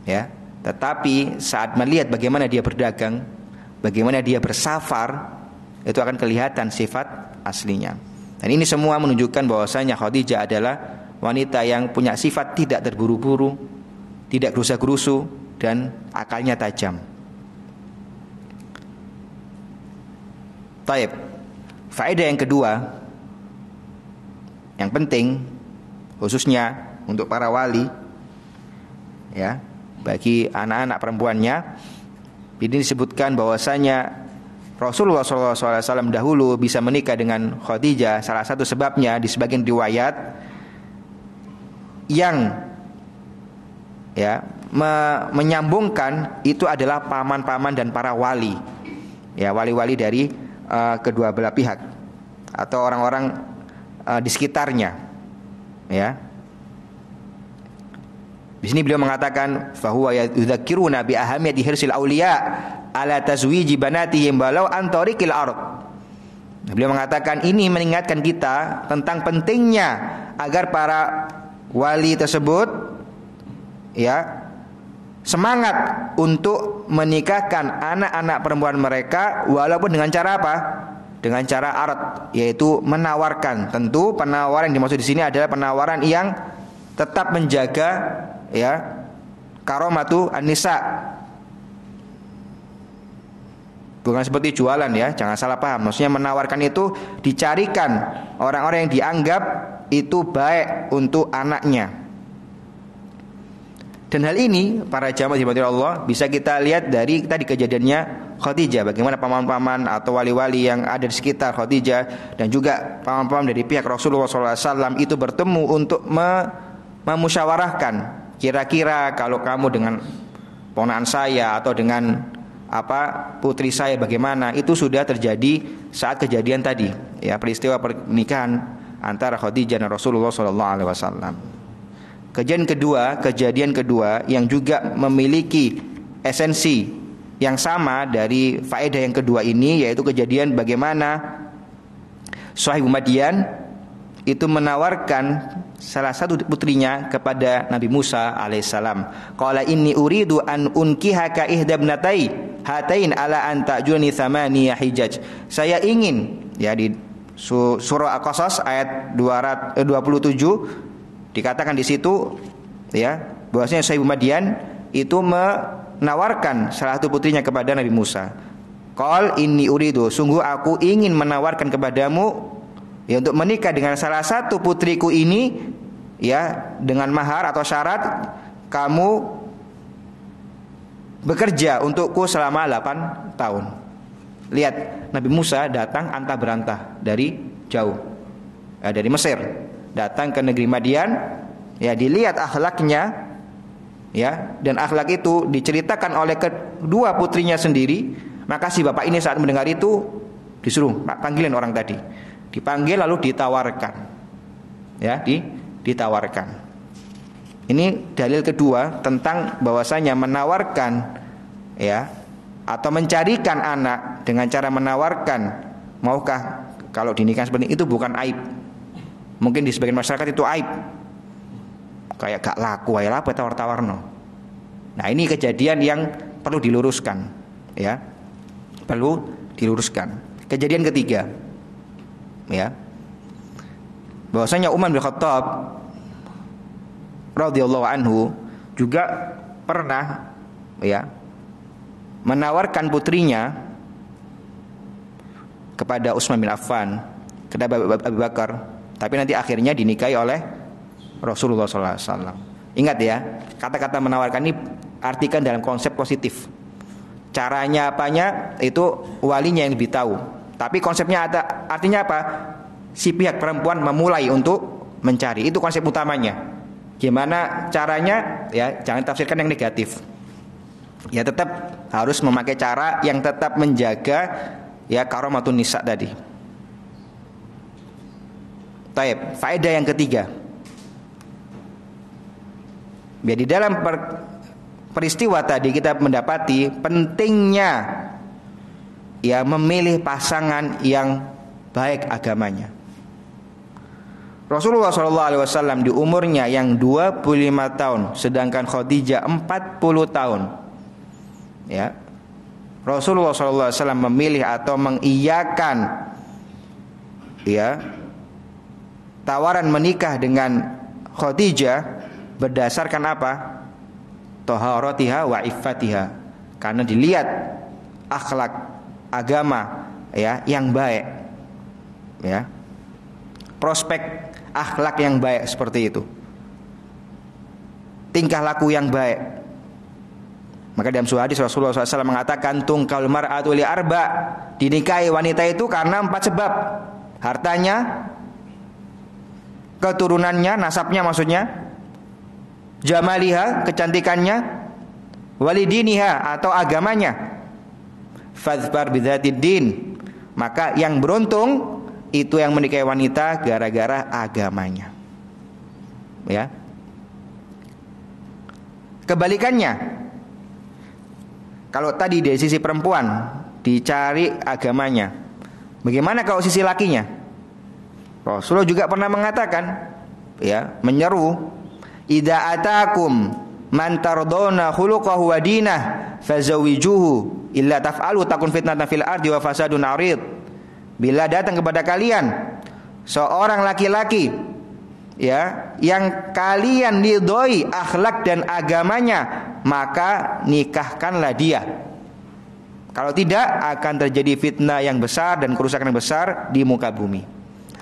ya. Tetapi saat melihat bagaimana dia berdagang, bagaimana dia bersafar, itu akan kelihatan sifat aslinya. Dan ini semua menunjukkan bahwasanya Khadijah adalah wanita yang punya sifat tidak terburu-buru, tidak gerusa-gerusu, dan akalnya tajam. Taib. Faedah yang kedua yang penting, khususnya untuk para wali, ya, bagi anak-anak perempuannya, ini disebutkan bahwasanya Rasulullah SAW dahulu bisa menikah dengan Khadijah. Salah satu sebabnya di sebagian riwayat yang, ya, menyambungkan itu adalah paman-paman dan para wali, ya, wali-wali dari kedua belah pihak atau orang-orang di sekitarnya, ya. Di sini beliau mengatakan fahuwa yudzakkiruna bi ahamiyati hirsil auliya ala tazwiji banatihim walau an tariqil ard. Beliau mengatakan ini mengingatkan kita tentang pentingnya agar para wali tersebut, ya, semangat untuk menikahkan anak-anak perempuan mereka walaupun dengan cara apa? Dengan cara ard, yaitu menawarkan. Tentu penawaran yang dimaksud di sini adalah penawaran yang tetap menjaga, ya, karomatu an-nisa. Bukan seperti jualan, ya, jangan salah paham. Maksudnya menawarkan itu dicarikan orang-orang yang dianggap itu baik untuk anaknya. Dan hal ini para jamaah dirahmati Allah bisa kita lihat dari tadi kejadiannya Khadijah, bagaimana paman-paman atau wali-wali yang ada di sekitar Khadijah dan juga paman-paman dari pihak Rasulullah SAW itu bertemu untuk memusyawarahkan, kira-kira kalau kamu dengan ponakan saya atau dengan putri saya bagaimana. Itu sudah terjadi saat kejadian tadi, ya, peristiwa pernikahan antara Khadijah dan Rasulullah SAW. Kejadian kedua yang juga memiliki esensi yang sama dari faedah yang kedua ini, yaitu kejadian bagaimana Suhaib Madian itu menawarkan salah satu putrinya kepada Nabi Musa alaihissalam. Qala inni uridu an unkihaka ihdabnatai hatain ala an ta'juni thamaniya hijaj. Saya ingin, ya, di surah Al-Qasas ayat 27 dikatakan di situ, ya, bahwasanya Suhaib Madian itu menawarkan salah satu putrinya kepada Nabi Musa. Qal inni uridu, sungguh aku ingin menawarkan kepadamu, ya, untuk menikah dengan salah satu putriku ini, ya, dengan mahar atau syarat kamu bekerja untukku selama 8 tahun. Lihat, Nabi Musa datang antah berantah dari jauh, dari Mesir, datang ke negeri Madian, ya, dilihat akhlaknya, ya, dan akhlak itu diceritakan oleh kedua putrinya sendiri Makasih bapak ini saat mendengar itu disuruh panggilin orang tadi. Dipanggil lalu ditawarkan. Ya, ditawarkan. Ini dalil kedua tentang bahwasanya menawarkan ya atau mencarikan anak dengan cara menawarkan, maukah kalau dinikah seperti itu bukan aib. Mungkin di sebagian masyarakat itu aib. Kayak gak laku ae apa tawar-tawarno. Nah, ini kejadian yang perlu diluruskan, ya. Perlu diluruskan. Kejadian ketiga, ya. Bahwasanya Umar bin Khattab radhiyallahu anhu juga pernah ya menawarkan putrinya kepada Utsman bin Affan, kepada Abu Bakar, tapi nanti akhirnya dinikahi oleh Rasulullah SAW. Ingat ya, kata-kata menawarkan ini artikan dalam konsep positif. Caranya apanya itu walinya yang lebih tahu. Tapi konsepnya artinya apa? Si pihak perempuan memulai untuk mencari. Itu konsep utamanya. Gimana caranya? Ya, jangan tafsirkan yang negatif. Ya, tetap harus memakai cara yang tetap menjaga ya karomatun nisa tadi. Taib, faedah yang ketiga. Ya, di dalam peristiwa tadi kita mendapati pentingnya ya memilih pasangan yang baik agamanya. Rasulullah SAW di umurnya yang 25 tahun, sedangkan Khadijah 40 tahun. Ya, Rasulullah SAW memilih atau mengiyakan ya tawaran menikah dengan Khadijah berdasarkan apa? Taharatiha wa iffatiha. Karena dilihat akhlak agama ya yang baik. Ya. Prospek akhlak yang baik seperti itu. Tingkah laku yang baik. Maka dalam sebuah hadis Rasulullah SAW mengatakan tungkal mar'atu li arba, dinikahi wanita itu karena 4 sebab. Hartanya, keturunannya, nasabnya maksudnya, jamaliha, kecantikannya, walidiniha atau agamanya. Fadhfar bidzatid din, maka yang beruntung itu yang menikahi wanita gara-gara agamanya. Ya. Kebalikannya, kalau tadi dari sisi perempuan dicari agamanya, bagaimana kalau sisi lakinya? Rasulullah juga pernah mengatakan, ya, menyeru, idza atakum man tardawna khuluquhu wa dinah fazawijuhu illa taf'alu takun fitnatan fil ardi wa fasadun 'arid. Bila datang kepada kalian seorang laki-laki ya yang kalian ridhoi akhlak dan agamanya, maka nikahkanlah dia. Kalau tidak akan terjadi fitnah yang besar dan kerusakan yang besar di muka bumi.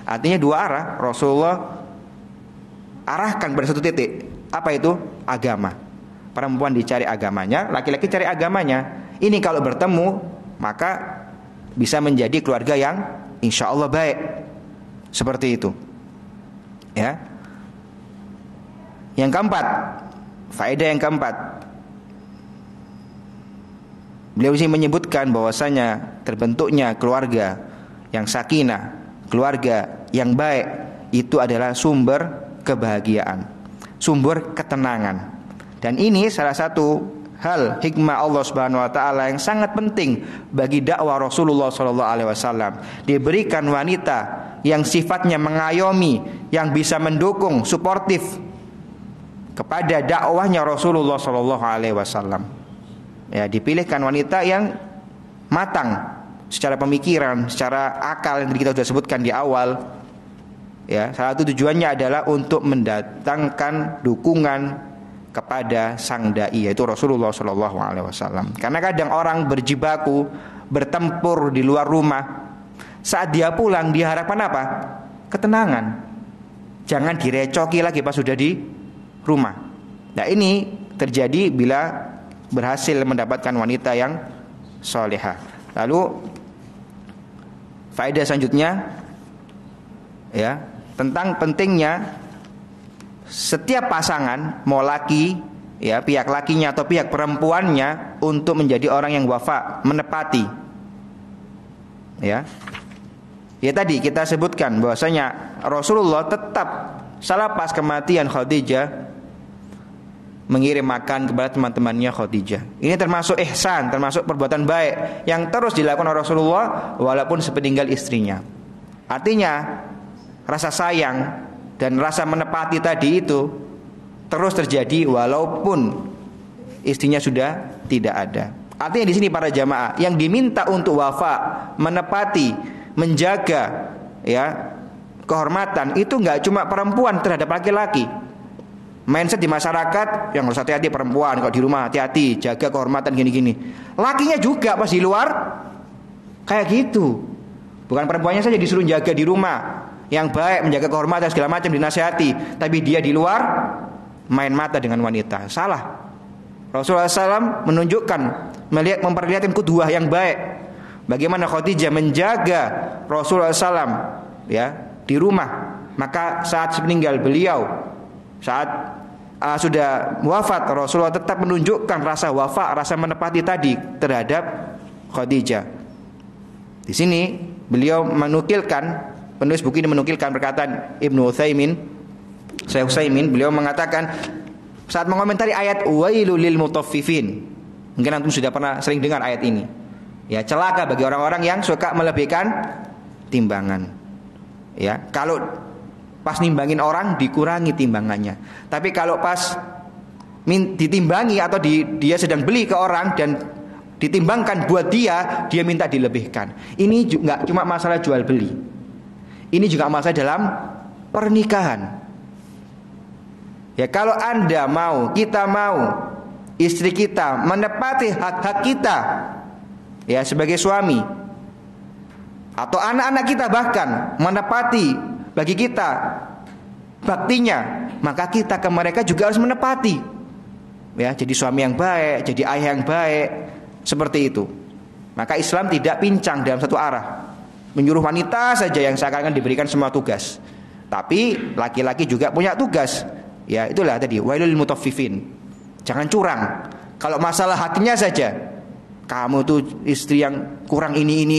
Artinya dua arah Rasulullah arahkan pada satu titik. Apa itu? Agama. Perempuan dicari agamanya, laki-laki cari agamanya. Ini kalau bertemu maka bisa menjadi keluarga yang insya Allah baik. Seperti itu. Ya. Yang keempat, faedah yang keempat, beliau sini menyebutkan bahwasanya terbentuknya keluarga yang sakinah, keluarga yang baik itu adalah sumber kebahagiaan, sumber ketenangan. Dan ini salah satu hal hikmah Allah Subhanahu wa taala yang sangat penting bagi dakwah Rasulullah sallallahu alaihi wasallam. Diberikan wanita yang sifatnya mengayomi, yang bisa mendukung, suportif kepada dakwahnya Rasulullah sallallahu alaihi wasallam. Ya, dipilihkan wanita yang matang secara pemikiran, secara akal yang kita sudah sebutkan di awal. Ya, salah satu tujuannya adalah untuk mendatangkan dukungan kepada sang dai, yaitu Rasulullah sallallahu alaihi wasallam. Karena kadang orang berjibaku, bertempur di luar rumah, saat dia pulang diharapkan apa? Ketenangan. Jangan direcoki lagi pas sudah di rumah. Nah, ini terjadi bila berhasil mendapatkan wanita yang solehah. Lalu faedah selanjutnya ya, tentang pentingnya setiap pasangan, mau laki ya pihak lakinya atau pihak perempuannya untuk menjadi orang yang wafa, menepati. Ya. Ya tadi kita sebutkan bahwasanya Rasulullah tetap selepas kematian Khadijah mengirim makan kepada teman-temannya Khadijah. Ini termasuk ihsan, termasuk perbuatan baik yang terus dilakukan oleh Rasulullah walaupun sepeninggal istrinya. Artinya rasa sayang dan rasa menepati tadi itu terus terjadi walaupun istrinya sudah tidak ada. Artinya di sini para jamaah yang diminta untuk wafa, menepati, menjaga ya kehormatan itu enggak cuma perempuan terhadap laki-laki. Mindset di masyarakat yang harus hati-hati perempuan, kalau di rumah hati-hati, jaga kehormatan gini-gini. Lakinya juga pas di luar kayak gitu. Bukan perempuannya saja disuruh jaga di rumah yang baik, menjaga kehormatan segala macam dinasihati, tapi dia di luar main mata dengan wanita. Salah. Rasulullah SAW menunjukkan, memperlihatkan qudwah yang baik. Bagaimana Khadijah menjaga Rasulullah SAW ya di rumah. Maka saat meninggal beliau, saat sudah wafat, Rasulullah tetap menunjukkan rasa wafa, rasa menepati tadi terhadap Khadijah. Di sini beliau menukilkan, penulis buku ini menukilkan perkataan Ibnu Utsaimin, Syekh Utsaimin, beliau mengatakan saat mengomentari ayat wailul lil mutaffifin. Mungkin antum sudah pernah sering dengar ayat ini. Ya, celaka bagi orang-orang yang suka melebihkan timbangan. Ya, kalau pas nimbangin orang dikurangi timbangannya. Tapi kalau pas ditimbangi atau dia sedang beli ke orang dan ditimbangkan buat dia minta dilebihkan. Ini juga cuma masalah jual beli. Ini juga masalah dalam pernikahan. Ya kalau Anda mau, kita mau, istri kita menepati hak-hak kita ya sebagai suami, atau anak-anak kita bahkan menepati bagi kita baktinya, maka kita ke mereka juga harus menepati. Ya, jadi suami yang baik, jadi ayah yang baik, seperti itu. Maka Islam tidak pincang dalam satu arah, menyuruh wanita saja yang seakan-akan diberikan semua tugas. Tapi laki-laki juga punya tugas. Ya, itulah tadi wailul mutaffifin. Jangan curang. Kalau masalah haknya saja, kamu tuh istri yang kurang ini,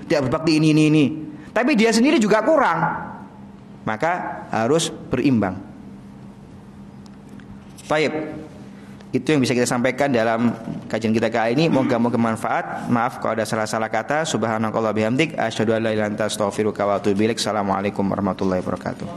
tidak berbakti ini. Tapi dia sendiri juga kurang. Maka harus berimbang. Baik. Itu yang bisa kita sampaikan dalam kajian kita kali ini. Moga-moga manfaat. Maaf kalau ada salah-salah kata. Subhanakallah bihamdik, asyhadu an la ilaha illa anta astaghfiruka wa atubu ilaik. Assalamualaikum warahmatullahi wabarakatuh.